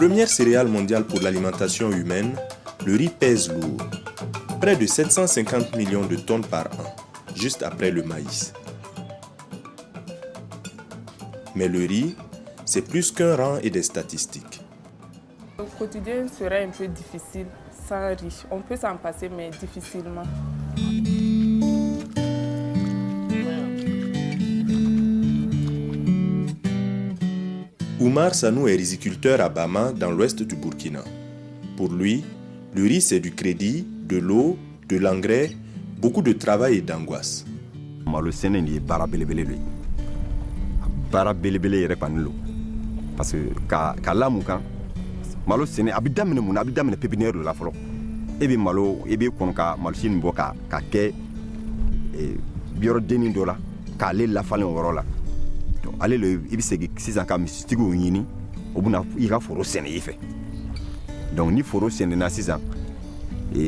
Première céréale mondiale pour l'alimentation humaine, le riz pèse lourd. Près de 750 millions de tonnes par an, juste après le maïs. Mais le riz, c'est plus qu'un rang et des statistiques. Le quotidien serait un peu difficile sans riz. On peut s'en passer, mais difficilement. Oumar Sanou est riziculteur à Bama, dans l'ouest du Burkina. Pour lui, le riz, c'est du crédit, de l'eau, de l'engrais, beaucoup de travail et d'angoisse. Malo sɛnɛ nin ye baara belebele de ye baara belebele yɛrɛ kɔni lo parce que ka lamu kan malo sɛnɛ a bɛ daminɛ mun na a bɛ daminɛ pépinière de la fɔlɔ e bɛ malo e bɛ kɔn ka malosi nin bɔ ka kɛ yɔrɔdennin dɔ la k'ale lafalen o yɔrɔ la donc ale le i bɛ segin sisan ka misitigiw ɲini o bɛna i ka foro sɛnɛ i fɛ donc ni foro sɛnɛna sisan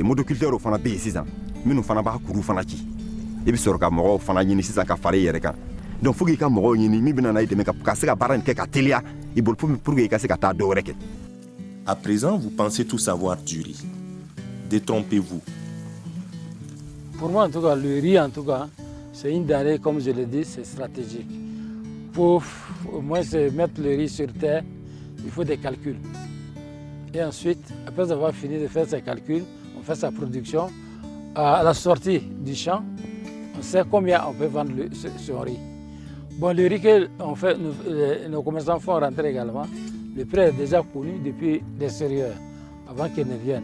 motoculteurs fana bɛ yen sisan minnu fana b'a kuru fana ci i bɛ sɔrɔ ka mɔgɔw fana ɲini sisan ka fara i yɛrɛ kan donc faut que i ka mɔgɔw ɲini min bɛna na i dɛmɛ ka se ka baara nin kɛ ka teliya i bolo pour que i ka se ka taa dɔ wɛrɛ kɛ. À présent, vous pensez tout savoir du riz. Détrompez-vous. Pour moi, en tout cas, le riz, en tout cas, c'est une denrée, comme je l'ai dit, c'est stratégique. Pour au moins se mettre le riz sur terre, il faut des calculs. Et ensuite, après avoir fini de faire ces calculs, on fait sa production. À la sortie du champ, on sait combien on peut vendre ce riz. Bon, le riz que nos commerçants font rentrer également, le prix est déjà connu depuis l'extérieur, avant qu'ils ne viennent.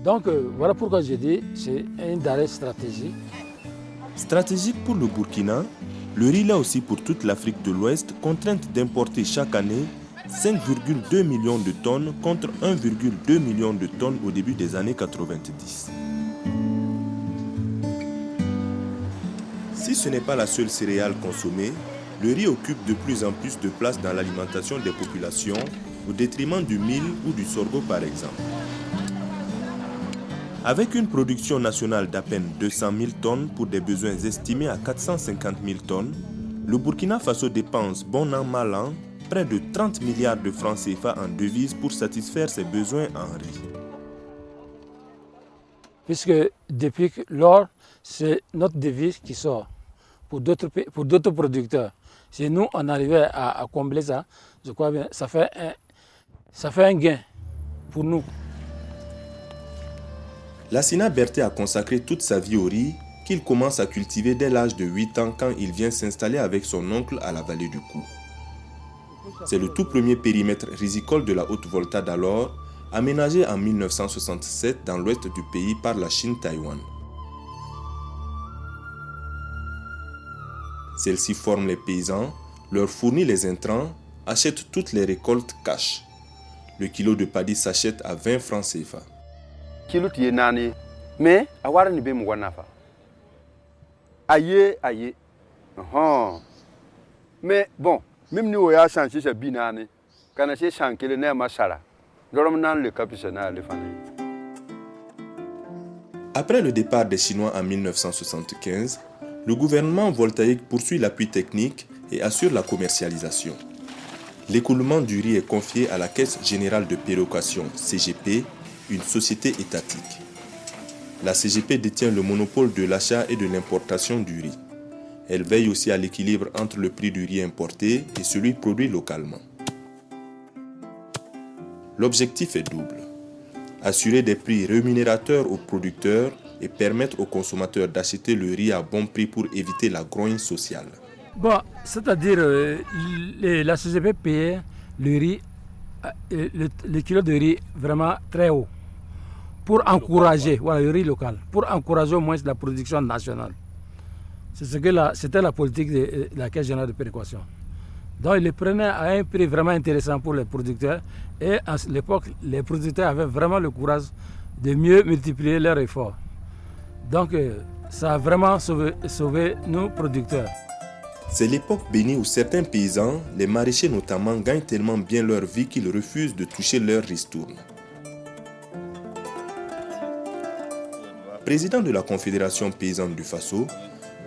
Donc voilà pourquoi je dis que c'est une denrée stratégique. Stratégique pour le Burkina, le riz là aussi pour toute l'Afrique de l'Ouest, contrainte d'importer chaque année 5,2 millions de tonnes contre 1,2 million de tonnes au début des années 90. Si ce n'est pas la seule céréale consommée, le riz occupe de plus en plus de place dans l'alimentation des populations au détriment du mil ou du sorgho par exemple. Avec une production nationale d'à peine 200 000 tonnes pour des besoins estimés à 450 000 tonnes, le Burkina Faso dépense bon an mal an près de 30 milliards de francs CFA en devises pour satisfaire ses besoins en riz. Puisque depuis lors, c'est notre devise qui sort pour d'autres producteurs. Si nous, on arrivait à combler ça, je crois bien, ça fait un gain pour nous. Lassina Berté a consacré toute sa vie au riz qu'il commence à cultiver dès l'âge de 8 ans quand il vient s'installer avec son oncle à la vallée du Kou. C'est le tout premier périmètre rizicole de la Haute-Volta d'alors, aménagé en 1967 dans l'ouest du pays par la Chine-Taïwan. Celle-ci forme les paysans, leur fournit les intrants, achète toutes les récoltes cash. Le kilo de paddy s'achète à 20 francs CFA. Kilo tiye nani, mais awara ni be mugwa nafa. Aye. Mais bon, même ni oya change ce binani, kana se chankele ne masara. Dorom nan le capitaine le fani. Après le départ des Chinois en 1975, le gouvernement voltaïque poursuit l'appui technique et assure la commercialisation. L'écoulement du riz est confié à la Caisse générale de péréquation, CGP, une société étatique. La CGP détient le monopole de l'achat et de l'importation du riz. Elle veille aussi à l'équilibre entre le prix du riz importé et celui produit localement. L'objectif est double. Assurer des prix rémunérateurs aux producteurs et permettre aux consommateurs d'acheter le riz à bon prix pour éviter la grogne sociale. Bon, c'est-à-dire la CGP payait le riz, le kilo de riz vraiment très haut pour encourager le riz local, pour encourager au moins la production nationale. C'était la politique de la Caisse générale de péréquation. Donc ils le prenaient à un prix vraiment intéressant pour les producteurs et à l'époque, les producteurs avaient vraiment le courage de mieux multiplier leurs efforts. Donc ça a vraiment sauvé nos producteurs. C'est l'époque bénie où certains paysans, les maraîchers notamment, gagnent tellement bien leur vie qu'ils refusent de toucher leur ristourne. Président de la Confédération paysanne du Faso,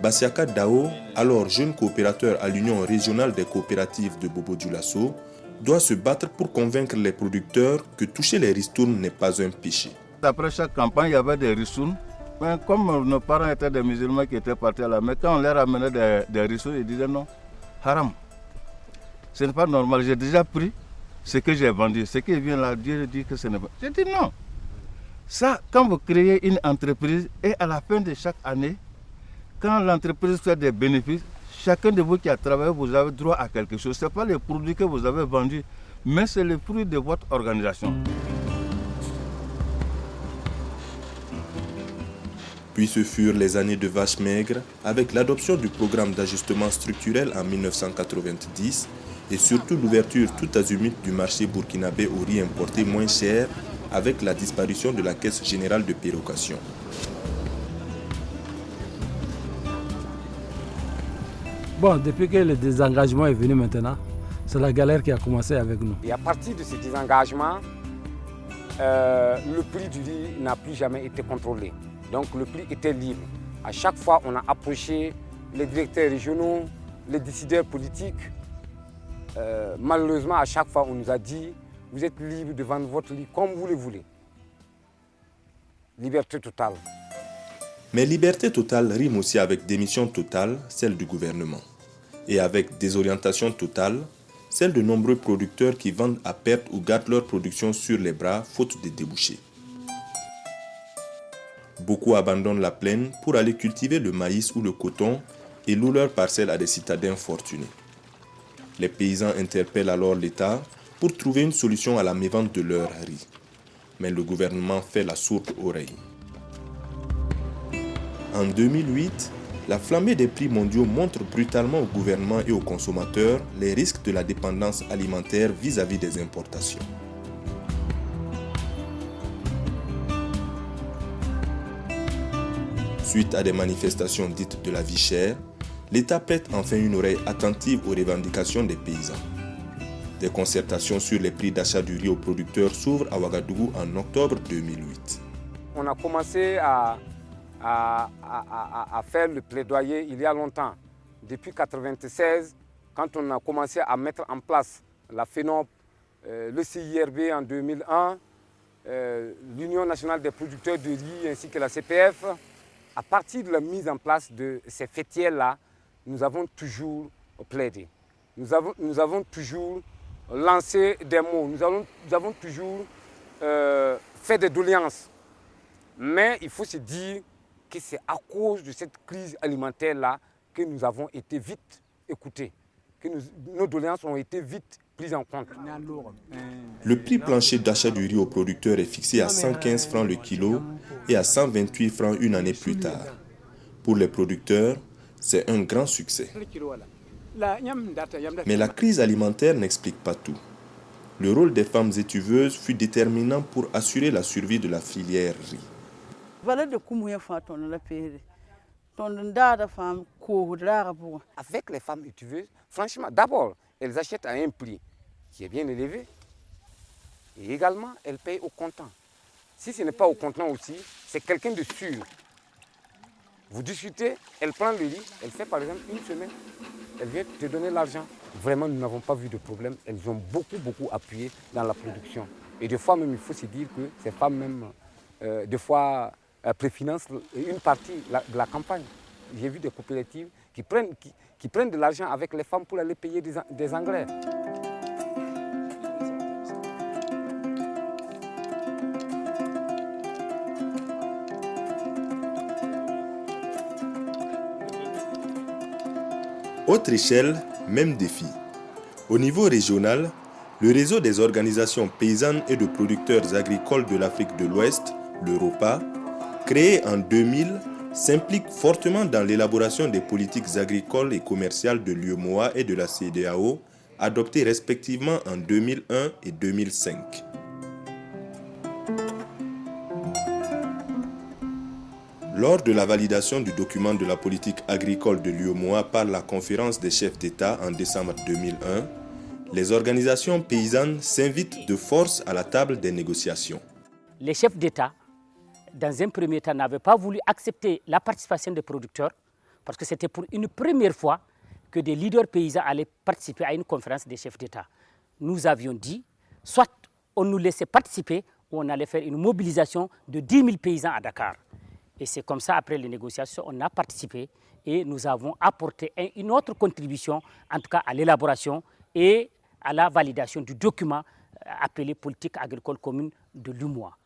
Bassiaka Dao, alors jeune coopérateur à l'Union régionale des coopératives de Bobo-Dioulasso, doit se battre pour convaincre les producteurs que toucher les ristournes n'est pas un péché. Après chaque campagne, il y avait des ristournes. Mais comme nos parents étaient des musulmans qui étaient partis à la Mecque, quand on leur amenait des ristournes, ils disaient non, haram. Ce n'est pas normal, j'ai déjà pris ce que j'ai vendu. Ce qui vient là, Dieu dit que ce n'est pas. J'ai dit non. Ça, quand vous créez une entreprise et à la fin de chaque année, quand l'entreprise fait des bénéfices, chacun de vous qui a travaillé, vous avez droit à quelque chose. Ce n'est pas les produits que vous avez vendus, mais c'est le fruit de votre organisation. Puis ce furent les années de vaches maigres avec l'adoption du programme d'ajustement structurel en 1990 et surtout l'ouverture tout azimut du marché burkinabé au riz importé moins cher avec la disparition de la Caisse générale de péréquation. Bon, depuis que le désengagement est venu maintenant, c'est la galère qui a commencé avec nous. Et à partir de ce désengagement, le prix du riz n'a plus jamais été contrôlé. Donc le prix était libre. À chaque fois, on a approché les directeurs régionaux, les décideurs politiques. Malheureusement, à chaque fois, on nous a dit « Vous êtes libre de vendre votre riz comme vous le voulez ». Liberté totale. Mais liberté totale rime aussi avec démission totale, celle du gouvernement. Et avec désorientation totale, celle de nombreux producteurs qui vendent à perte ou gardent leur production sur les bras faute de débouchés. Beaucoup abandonnent la plaine pour aller cultiver le maïs ou le coton et louent leurs parcelles à des citadins fortunés. Les paysans interpellent alors l'État pour trouver une solution à la mévente de leur riz. Mais le gouvernement fait la sourde oreille. En 2008, la flambée des prix mondiaux montre brutalement au gouvernement et aux consommateurs les risques de la dépendance alimentaire vis-à-vis des importations. Suite à des manifestations dites de la vie chère, l'État prête enfin une oreille attentive aux revendications des paysans. Des concertations sur les prix d'achat du riz aux producteurs s'ouvrent à Ouagadougou en octobre 2008. On a commencé à faire le plaidoyer il y a longtemps. Depuis 1996, quand on a commencé à mettre en place la FENOP, le CIRB en 2001, l'Union nationale des producteurs de riz ainsi que la CPF, à partir de la mise en place de ces fêtières-là, nous avons toujours plaidé. Nous avons toujours lancé des mots, nous avons toujours fait des doléances. Mais il faut se dire que c'est à cause de cette crise alimentaire-là que nous avons été vite écoutés, que nos doléances ont été vite prises en compte. Le prix plancher d'achat du riz aux producteurs est fixé à 115 francs le kilo et à 128 francs une année plus tard. Pour les producteurs, c'est un grand succès. Mais la crise alimentaire n'explique pas tout. Le rôle des femmes étuveuses fut déterminant pour assurer la survie de la filière riz. Avec les femmes étuveuses, franchement, d'abord, elles achètent à un prix qui est bien élevé et également, elles payent au comptant. Si ce n'est pas au comptant aussi, c'est quelqu'un de sûr. Vous discutez, elle prend le riz, elle fait par exemple une semaine, elle vient te donner l'argent. Vraiment, nous n'avons pas vu de problème. Elles ont beaucoup appuyé dans la production. Et des fois même, il faut se dire que ces femmes même, des fois, préfinancent une partie de la campagne. J'ai vu des coopératives qui prennent de l'argent avec les femmes pour aller payer des engrais. Autre échelle, même défi. Au niveau régional, le réseau des organisations paysannes et de producteurs agricoles de l'Afrique de l'Ouest, l'Europa, créé en 2000, s'implique fortement dans l'élaboration des politiques agricoles et commerciales de l'UEMOA et de la CEDEAO, adoptées respectivement en 2001 et 2005. Lors de la validation du document de la politique agricole de l'UEMOA par la conférence des chefs d'État en décembre 2001, les organisations paysannes s'invitent de force à la table des négociations. Les chefs d'État, dans un premier temps, n'avaient pas voulu accepter la participation des producteurs parce que c'était pour une première fois que des leaders paysans allaient participer à une conférence des chefs d'État. nous avions dit, soit on nous laissait participer, ou on allait faire une mobilisation de 10 000 paysans à Dakar. Et c'est comme ça, après les négociations, on a participé et nous avons apporté une autre contribution, en tout cas à l'élaboration et à la validation du document appelé politique agricole commune de l'UMOA.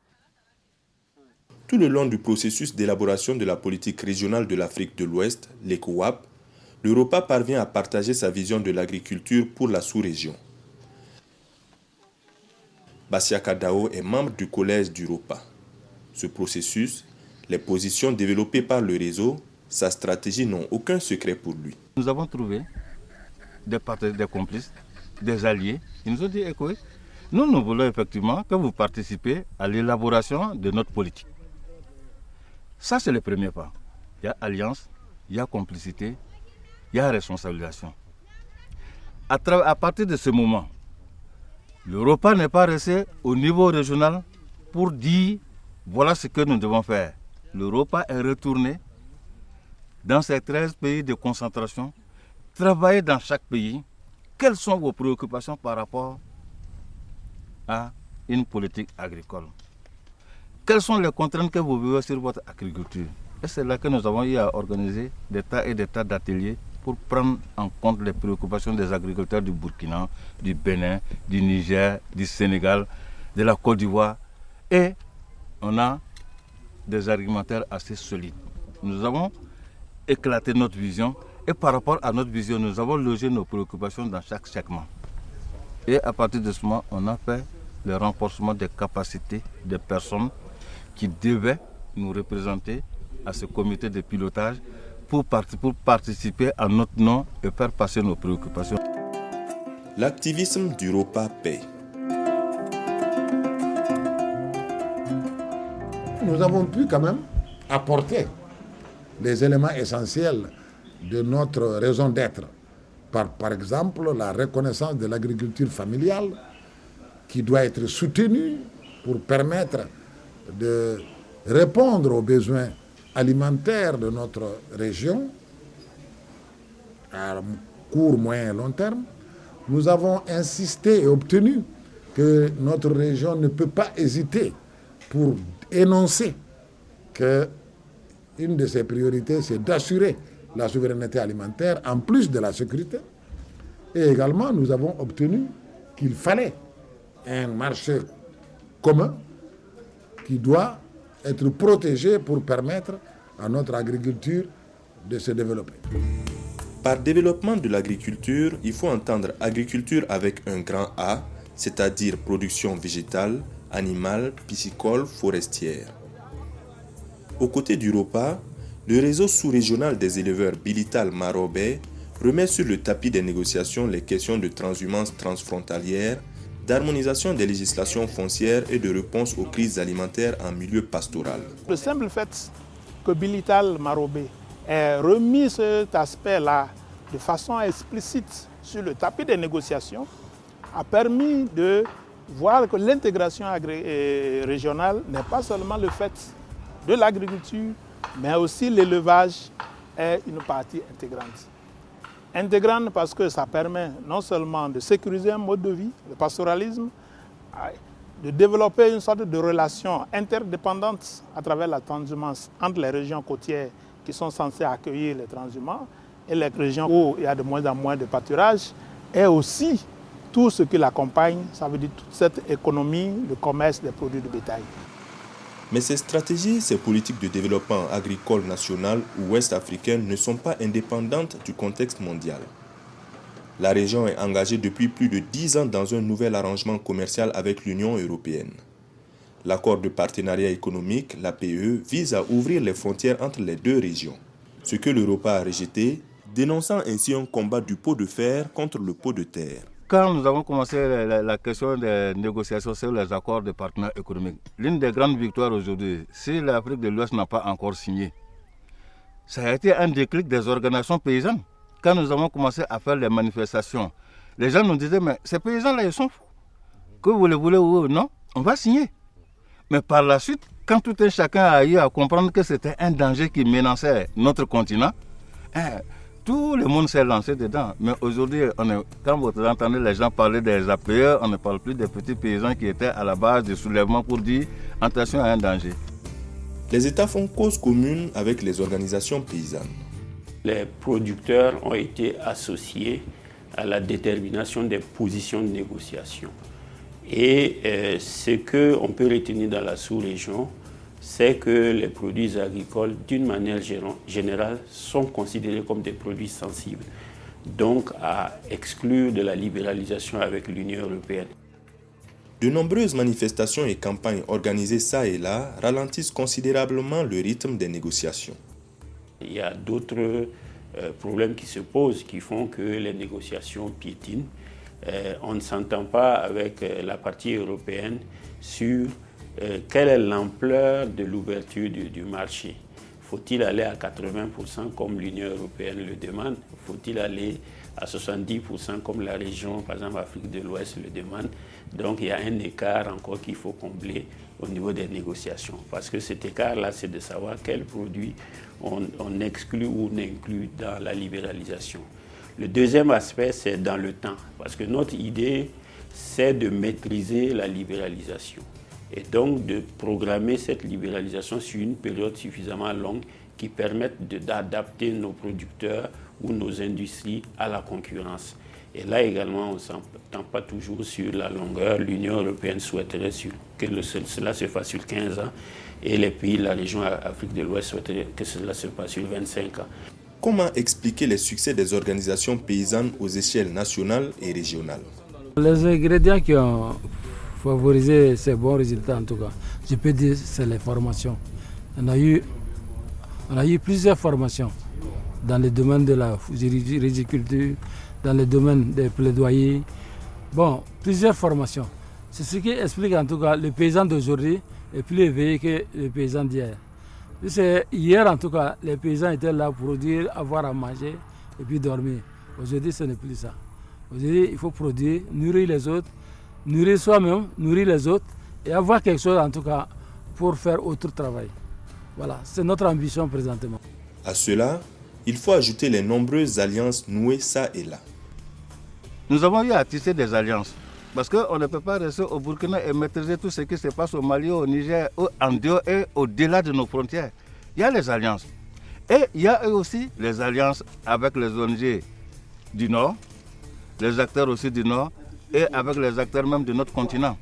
Tout le long du processus d'élaboration de la politique régionale de l'Afrique de l'Ouest, l'ECOWAP, l'Europa parvient à partager sa vision de l'agriculture pour la sous-région. Bassiaka Dao est membre du collège d'Europa. Ce processus, les positions développées par le réseau, sa stratégie n'ont aucun secret pour lui. Nous avons trouvé des partenaires, des complices, des alliés. Ils nous ont dit, écoutez, nous voulons effectivement que vous participez à l'élaboration de notre politique. Ça, c'est le premier pas. Il y a alliance, il y a complicité, il y a responsabilisation. À partir de ce moment, l'Europa n'est pas resté au niveau régional pour dire voilà ce que nous devons faire. L'Europa est retournée dans ces 13 pays de concentration, travailler dans chaque pays. Quelles sont vos préoccupations par rapport à une politique agricole? Quelles sont les contraintes que vous vivez sur votre agriculture? Et c'est là que nous avons eu à organiser des tas et des tas d'ateliers pour prendre en compte les préoccupations des agriculteurs du Burkina, du Bénin, du Niger, du Sénégal, de la Côte d'Ivoire. Et on a des argumentaires assez solides. Nous avons éclaté notre vision et par rapport à notre vision, nous avons logé nos préoccupations dans chaque segment. Et à partir de ce moment, on a fait le renforcement des capacités des personnes qui devaient nous représenter à ce comité de pilotage pour participer à notre nom et faire passer nos préoccupations. L'activisme d'Europa paie. Nous avons pu quand même apporter les éléments essentiels de notre raison d'être. Par exemple, la reconnaissance de l'agriculture familiale qui doit être soutenue pour permettre de répondre aux besoins alimentaires de notre région à court, moyen et long terme. Nous avons insisté et obtenu que notre région ne peut pas hésiter pour énoncer qu'une de ses priorités, c'est d'assurer la souveraineté alimentaire en plus de la sécurité. Et également, nous avons obtenu qu'il fallait un marché commun qui doit être protégé pour permettre à notre agriculture de se développer. Par développement de l'agriculture, il faut entendre agriculture avec un grand A, c'est-à-dire production végétale, animale, piscicole, forestière. Aux côtés d'Europa, le réseau sous-régional des éleveurs Bilital Marobé remet sur le tapis des négociations les questions de transhumance transfrontalière, d'harmonisation des législations foncières et de réponse aux crises alimentaires en milieu pastoral. Le simple fait que Bilital Marobé ait remis cet aspect-là de façon explicite sur le tapis des négociations a permis de voir que l'intégration régionale n'est pas seulement le fait de l'agriculture, mais aussi l'élevage est une partie intégrante. Intégrante parce que ça permet non seulement de sécuriser un mode de vie, le pastoralisme, de développer une sorte de relation interdépendante à travers la transhumance entre les régions côtières qui sont censées accueillir les transhumants et les régions où il y a de moins en moins de pâturage, et aussi tout ce qui l'accompagne, ça veut dire toute cette économie, le commerce des produits de bétail. Mais ces stratégies, ces politiques de développement agricole national ou ouest-africaine ne sont pas indépendantes du contexte mondial. La région est engagée depuis plus de 10 ans dans un nouvel arrangement commercial avec l'Union européenne. L'accord de partenariat économique, l'APE, vise à ouvrir les frontières entre les deux régions, ce que l'Europa a rejeté, dénonçant ainsi un combat du pot de fer contre le pot de terre. Quand nous avons commencé la question des négociations sur les accords de partenariat économique, l'une des grandes victoires aujourd'hui, si l'Afrique de l'Ouest n'a pas encore signé, ça a été un déclic des organisations paysannes. Quand nous avons commencé à faire les manifestations, les gens nous disaient, mais ces paysans-là, ils sont fous. Que vous le voulez ou non, on va signer. Mais par la suite, quand tout un chacun a eu à comprendre que c'était un danger qui menaçait notre continent, tout le monde s'est lancé dedans. Mais aujourd'hui, quand vous entendez les gens parler des APE, on ne parle plus des petits paysans qui étaient à la base du soulèvement pour dire attention à un danger. Les États font cause commune avec les organisations paysannes. Les producteurs ont été associés à la détermination des positions de négociation. Et ce qu'on peut retenir dans la sous-région, c'est que les produits agricoles, d'une manière générale, sont considérés comme des produits sensibles, donc à exclure de la libéralisation avec l'Union européenne. De nombreuses manifestations et campagnes organisées ça et là ralentissent considérablement le rythme des négociations. Il y a d'autres problèmes qui se posent qui font que les négociations piétinent. On ne s'entend pas avec la partie européenne sur quelle est l'ampleur de l'ouverture du marché. Faut-il aller à 80% comme l'Union européenne le demande? Faut-il aller à 70% comme la région, par exemple Afrique de l'Ouest, le demande? Donc il y a un écart encore qu'il faut combler au niveau des négociations. Parce que cet écart-là, c'est de savoir quels produits on exclut ou on inclut dans la libéralisation. Le deuxième aspect, c'est dans le temps. Parce que notre idée, c'est de maîtriser la libéralisation. Et donc de programmer cette libéralisation sur une période suffisamment longue qui permette d'adapter nos producteurs ou nos industries à la concurrence. Et là également, on ne s'entend pas toujours sur la longueur. L'Union européenne souhaiterait que cela se fasse sur 15 ans et les pays de la région Afrique de l'Ouest souhaiteraient que cela se fasse sur 25 ans. Comment expliquer les succès des organisations paysannes aux échelles nationales et régionales? Les ingrédients qui ont favorisé ces bons résultats, en tout cas, je peux dire, c'est les formations. On a eu plusieurs formations dans le domaine de la riziculture, dans le domaine des plaidoyers. Bon, plusieurs formations. C'est ce qui explique en tout cas le paysan d'aujourd'hui est plus éveillé que le paysan d'hier. Hier, en tout cas, les paysans étaient là pour produire, avoir à manger et puis dormir. Aujourd'hui, ce n'est plus ça. Aujourd'hui, il faut produire, nourrir les autres, nourrir soi-même, nourrir les autres et avoir quelque chose en tout cas pour faire autre travail. Voilà, c'est notre ambition présentement. À cela, il faut ajouter les nombreuses alliances nouées ça et là. Nous avons eu à tisser des alliances parce qu'on ne peut pas rester au Burkina et maîtriser tout ce qui se passe au Mali, au Niger, en dehors et au-delà de nos frontières. Il y a les alliances. Et il y a aussi les alliances avec les ONG du Nord, les acteurs aussi du Nord et avec les acteurs même de notre continent.